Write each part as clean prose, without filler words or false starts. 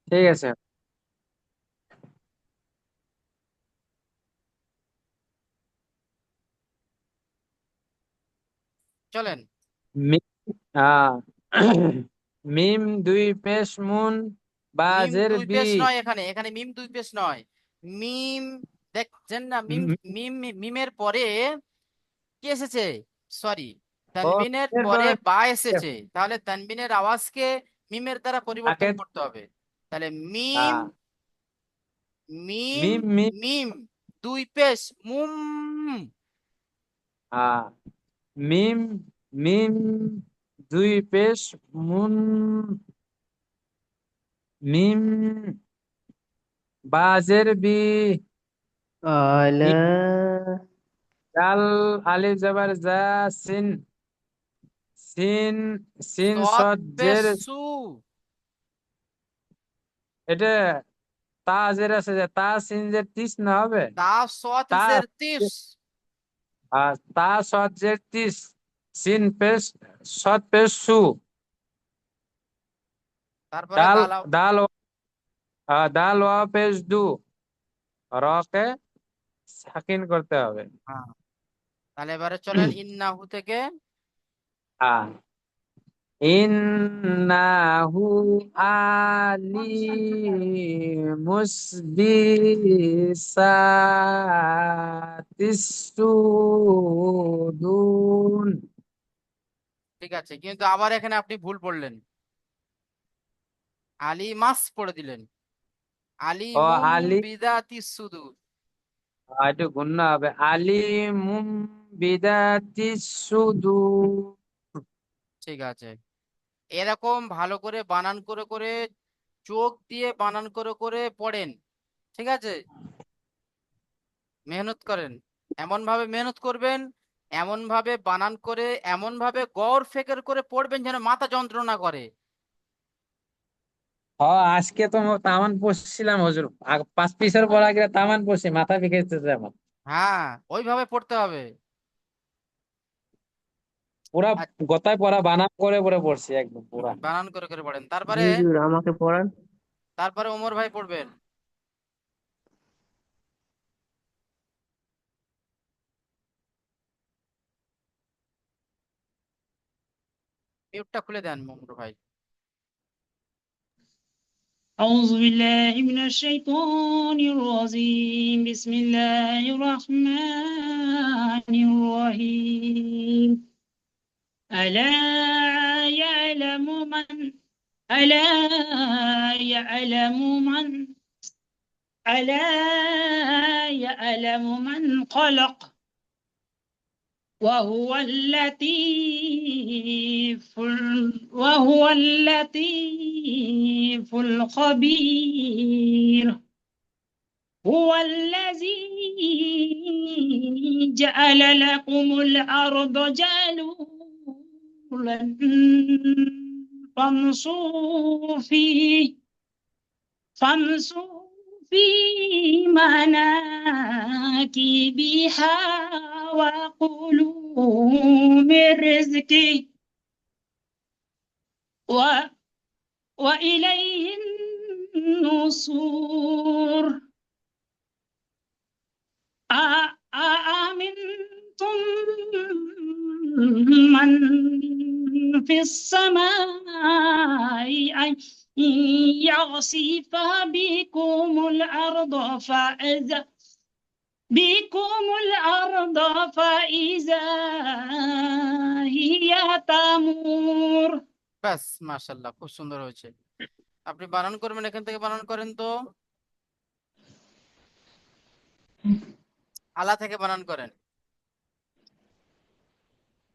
ঠিক আছে। চলেন। মিম আহ মিম দুই পেশ মুন মিম বাজের দুই বি। পেশ নয়, এখানে এখানে মিম দুই পেশ নয়। মিম, দেখছেন না? মিম, মিম, মিমের পরে কি এসেছে? সরি, ও তানবিনের মিমের পরে পরে বা এসেছে, তাহলে তানবিনের আওয়াজকে মিমের দ্বারা থাকে। পরিবর্তন করতে হবে। তাহলে মিম, আহ, মিম, মিম মিম মিম দুই পেশ মুম। আহ, মিম মিম দুই পেশ মুন মিম বাজের বি। ألا দাল আলিফ জবর জা সিন সিন সিন সৎ সদ পেশ জের। সু। এটা তা জের আছে, যে তা সিন জের তিস না হবে। তা সৎ তা জের তিস। তা সদ জের তিস সিন পেশ সদ পেশ সু। তারপরে দাল দালাও। দাল দাল ওয়া পেশ দু। রকে সাকিন করতে হবে। হ্যাঁ, তাহলে এবারে চলেন ইন্নাহু থেকে। ইন্নাহু আলিমুস বিসাতিস সুদুন। ঠিক আছে, কিন্তু আবার এখানে আপনি ভুল পড়লেন, আলী মাস পড়ে দিলেন। ও আলিমুম আলি, বিদাতি সুদূর। একটু গুণ হবে, আলিমুম বিদাতিস সুদুর। ঠিক আছে, এরকম ভালো করে বানান করে করে, চোখ দিয়ে বানান করে করে পড়েন। ঠিক আছে, মেহনত করেন, এমন ভাবে মেহনত করবেন, এমন ভাবে বানান করে, এমন ভাবে গড় ফেকের করে পড়বেন যেন মাথা যন্ত্রণা করে। আজকে তো তামান পড়ছিলাম হুজুর, পাঁচ পিসের পর আগে তামান পড়ছি, মাথা বিকেছে আমার। হ্যাঁ, ওইভাবে পড়তে হবে। পুরা আর গোতায় পড়া বানান করে করে পড়ছি একদম পুরা। বানান করে করে পড়েন, জি তারপরে হুজুর আমাকে পড়ান। তারপরে ওমর ভাই পড়বেন। মিউটটা খুলে দেন ওমর ভাই। أعوذ بالله من الشيطان الرجيم بسم الله الرحمن الرحيم ألا يعلم من ألا يعلم من ألا يعلم من خلق وهو اللطيف الخبير هو الذي جعل لكم الأرض جلولا فامشوا فيه فامشوا في مناكبها وكلوا من رزقه و- وإليه النصور أأمنتم من في السماء أن يخسف بكم الأرض فإذا هي تمور. ব্যাস, মাশাল্লাহ, খুব সুন্দর হয়েছে। আপনি বানান করবেন, এখান থেকে বানান করেন তো, আলা থেকে বানান করেন।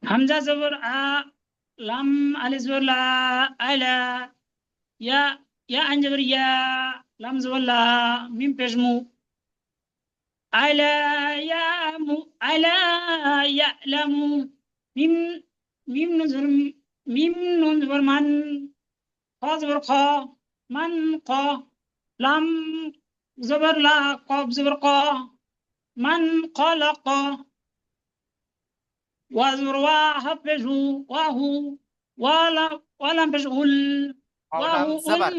হামজা জবর আ, লাম আলিফ জবর লা, আলা, ইয়া, ইয়া আইন জবর ইয়া, লাম জবর লা, মিম পেশ মু, আলা ইয়ামু, আলা ইয়ালামু, মিম, মিম নুন জবর মিম, নুন জবর মান, খ জবর খ, মান ক, লাম জবর লা, কফ জবর ক, মান খলাক, واذكر وحفظه وهو ولم يشغل ওয়াও লাম وهو জাবার।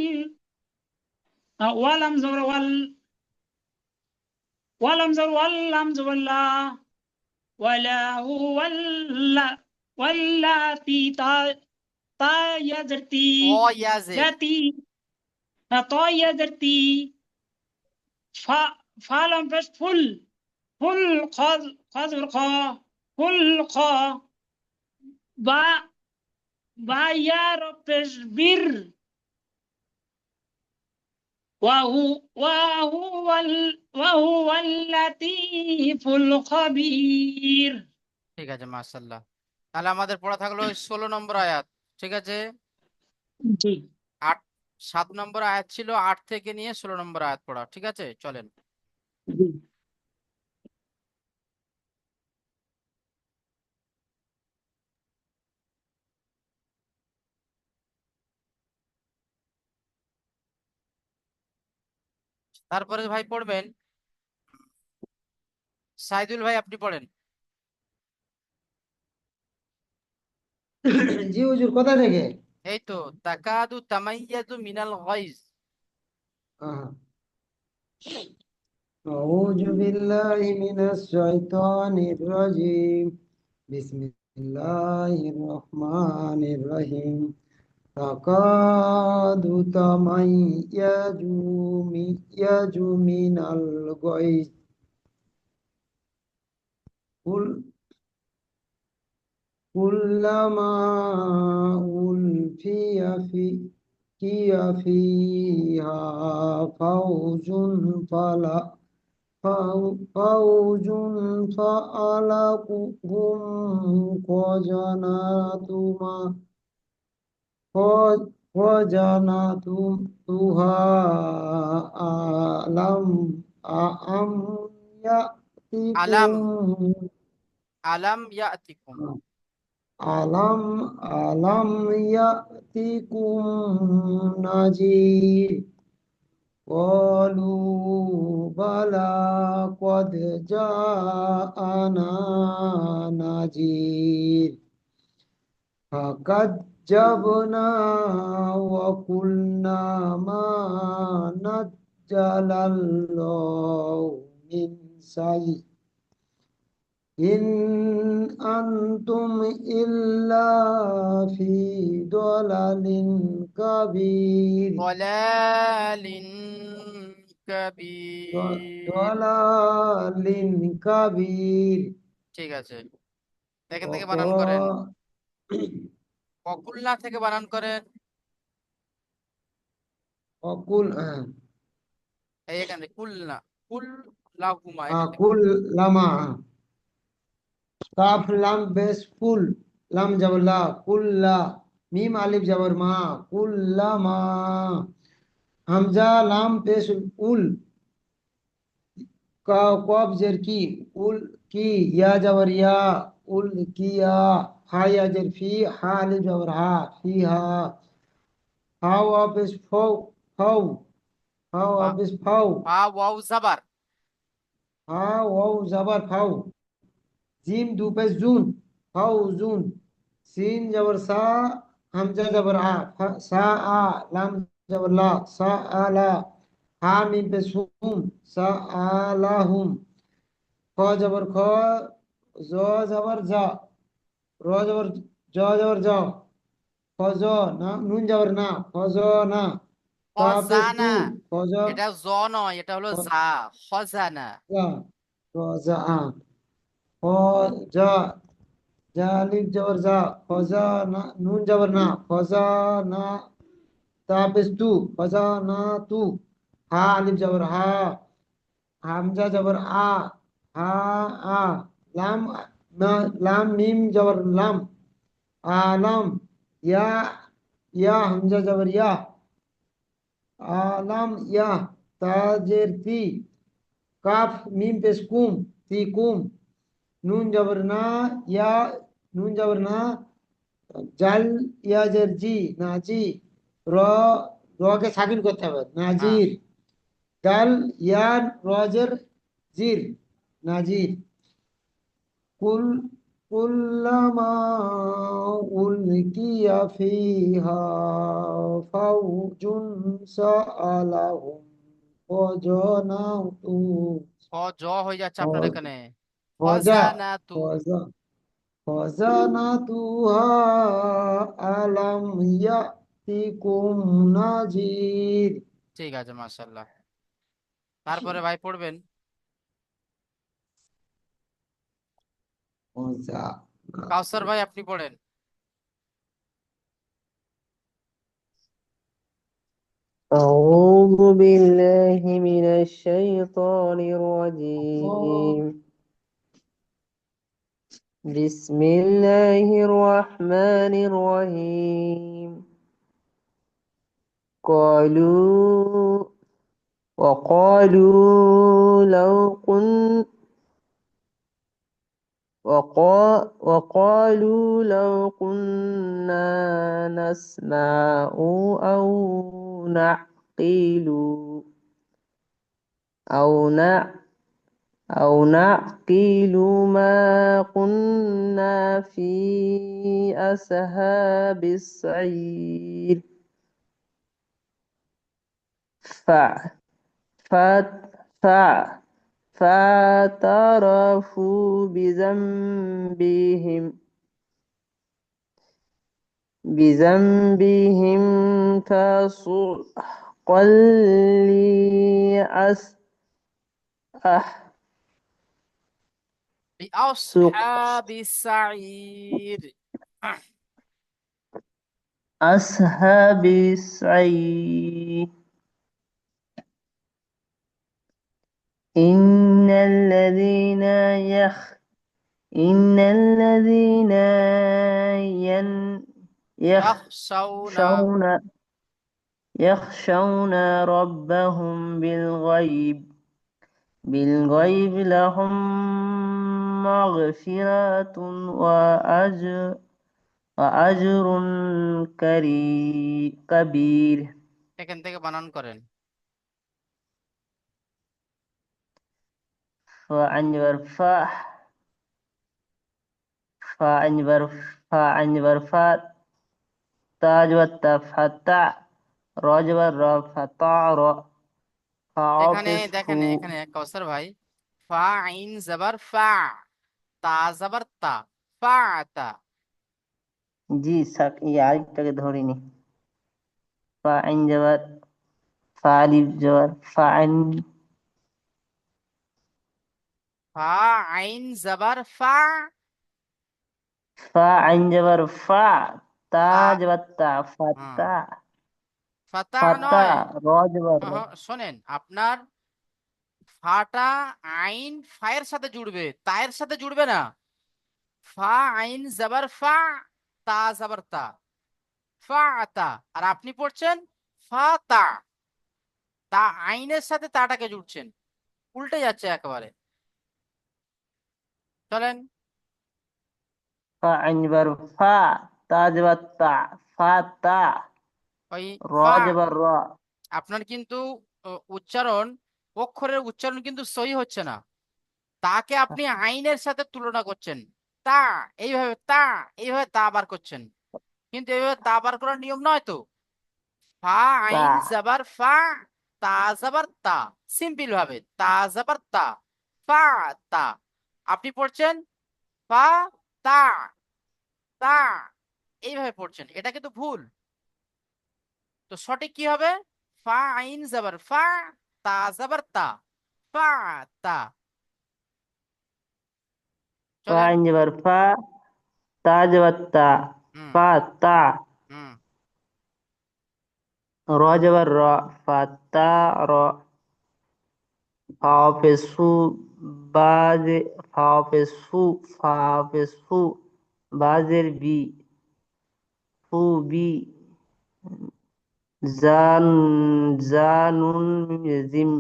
ওয়ালাম জবর ওয়াল, ওয়ালাম জবর ওয়াল্লাম জবর লা, ওয়ালা ওয়াল্লা, ওয়াল্লাতি তা, তা ইয়া জরতি, ত ইয়া জের লাতি, তা ইয়া জরতি, ফা, ফা লাম পেশ ফুল, ফুল খাজ, খাজ জবর খা, ফুল খা, বা, বা ইয়া র পেশ বীর, وهو اللطيف الخبير. ঠিক আছে, মাশাআল্লাহ। তাহলে আমাদের পড়া থাকলো 16 নম্বর আয়াত। ঠিক আছে, জি 8 7 নম্বর আয়াত ছিল, 8 থেকে নিয়ে 16 নম্বর আয়াত পড়া। ঠিক আছে, চলেন। জি তারপরে ভাই পড়বেন সাইদুল ভাই, আপনি পড়েন। জি হুজুর, কোথা থেকে? এই তো, তাকাদু তামাইয়াজু মিনাল গাইজ। আহা। أعوذ بالله من الشيطان الرجيم. بسم الله الرحمن الرحيم. تكاد تميز من الغيظ. كلما ألقي فيها فوج سألهم خزنتها ألم আলাম, يأتكم আলাম ইয়াতিকুম। ألم ألم يأتكم نذير قالوا بلى قد جاءنا نذير فكذبنا وقلنا ما نزل الله من شيء إن أنتم إلا في ضلال كبير ضلالin কাবীর। ضلال كبير ঠিক আছে, দেখে থেকে বানান করেন। وقال অকুল্লা থেকে বানান করেন। এই এখানে কুলনা, কুল লাহুমা, এখান থেকে। كلما কাফ লাম বেশ কুল, লাম জবর লা, কুল্লা, মিম আলিফ জবর মা, কুল্লামা, হামজা লাম পেশ উল, কফ জের কি, উল কি, ইয়া জবর ইয়া, উল কিয়া, হা ইয়া জের ফি, হা আলিফ জবর হা, ফিহা, হা ওয়া পেশ ফৌ, ফৌ, হা ওয়া ফা- পেশ ফৌ, ফা ওয়াও জাবার। হা ওয়াও জবর ফৌ, জিম দু পেশ জুন, ফৌ জুন, সিন জবর সা, হামজা জবর আ, সা আ, লাম জবর লা, সা আলা, হা মিম পেশ হুম, সা আলাহুম, খ জবর খ, জ জবর জা, র জবর জ জবর জ, ফজ না, নুন জবর না, ফজ না, তা পেশ তু, খজানা, ফজ এটা জ নয়, এটা হলো জা। খজানা। যা, ফজ আ, ফজ, জা আলিফ জবর জা, ফজা না, নুন জবর না, ফজা না, তা পেশ তু, ফজা না তু, হা আলিফ জবর হা, হামজা জবর আ, হা আ, লাম লাম মিম জবর লাম, আলাম, ইয়া ইয়া, হামজা জবর ইয়া, আলাম ইয়া, তাজের তি, কাফ মিম পেশ কুম, তি কুম, নুন জবর না, ইয়া, নুন জবর না, জাল, ইয়া জের জি, নাজি, র, র কে সাকিন করতে হবে, হ্যাঁ, নাজির, দাল, ইয়া, রজের জির, নাজির, কুল, কুল্লামা উলকিয়া ফিহা ফাওজুন সাআলাহুম ফজনাতু জ হয়ে যাচ্ছে আপনার এখানে ফজা ফজানাতু। ফজা ফজনাতুহা আলাম ইয়াতিকুম নাজির। ঠিক আছে, মাশাআল্লাহ। তারপরে ভাই পড়বেন। ফজা কাউসার ভাই আপনি পড়েন। أعوذ بالله من الشيطان الرجيم بسم الله الرحمن الرحيم قالوا وقالوا لو كن وقالوا لو كنا نسمع أو نعقل أو نعقل أو نعقل ما كنا في أصحاب السعير ف ف ف فاعترفوا بذنبهم فسحقا لأصحاب السعير. أصحاب السعير إن الذين إن الذين يخشون يخشون يخشون ربهم بالغيب لهم مغفرة وأجر كبير এখান থেকে বানান করেন। فأنجبر فأنجبر فأنجبر تاج والتفتع رجبر فتع এখানে দেখেন, فعطفه এখানে কাউসার ভাই, ফা আইন জাবার ফা, তা জাবার তা, ফা তা। জি আরেকটাকে ধরিনি فأنجبر فألف جبر ফা আইন জাবার ফা, فأنجبر তা, تاج والتاء হ্যাঁ, فتاء ফাতা নয়। فتاء رجبر শোনেন, আপনার ফাটা আইন ফায়ের সাথে জুড়বে, তায়ের সাথে জুড়বে না। ফা আইন জাবার ফা, তা জাবার তা, ফা তা। আর আপনি পড়ছেন ফা তা, তা আইনের সাথে তাটাকে জুড়ছেন, উল্টে যাচ্ছে একেবারে। চলেন। فأنجبر تاج والتاء فتاء ওই ফা, رجبر আপনার কিন্তু উচ্চারণ, অক্ষরের উচ্চারণ কিন্তু সহি হচ্ছে না। তাকে আপনি আইনের সাথে তুলনা করছেন, তা এইভাবে, তা এইভাবে তা বার করছেন, কিন্তু এইভাবে তা বার করার নিয়ম নয় তো। ফা আইন জাবার ফা, তা জাবার তা, সিম্পল ভাবে তা জাবার তা, ফা তা। আপনি পড়ছেন ফা তা, তা এইভাবে পড়ছেন, এটা কিন্তু ভুল। তো সঠিক কি হবে? ফা আইন জাবার ফা, তা জাবার তা, ফা তা। চলেন। فأنجبر تاج والتاء হুম فتاء হুম رجبر فتاء حافظوا بعض حافظوا بعضের বি জানুন জিম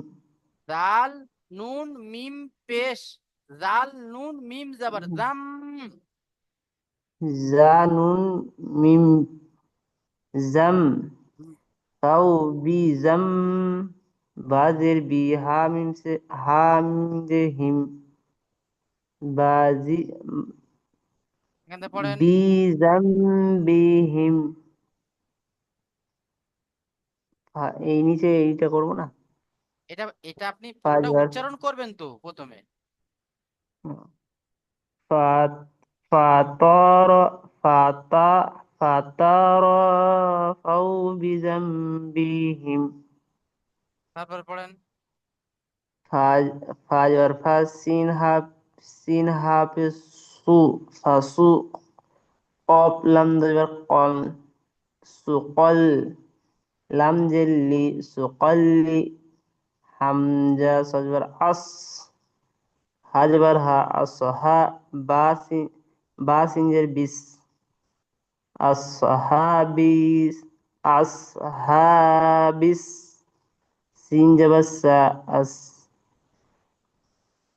জাল নুন মিম পেশ, জাল নুন মিম জাবার জাম। জানুন মিম জাম হুম, তাও বি জাম বাজের বি হামিম যে হিম বাজি এখান থেকে পড়েন। বি জাম বিহিম এই নিচে এইটা করবো না এটা এটা আপনি ফা পুরোটা জবর উচ্চারণ করবেন তো প্রথমে। ফা ফাতার ফাতা ফাতারা ফাউ বিজামবিহিম তারপর পড়েন। ফা ফা জবর ফা সিন হাফিজ সু ফাসু কফ লাম জবর কল সুকল লাম জেল্লি সুকল্লি হামজা সজবর আস হাজবার হা আসহা বাসিঞ্জের বিস আসহাবিস আসহাবিস সিন জবর সা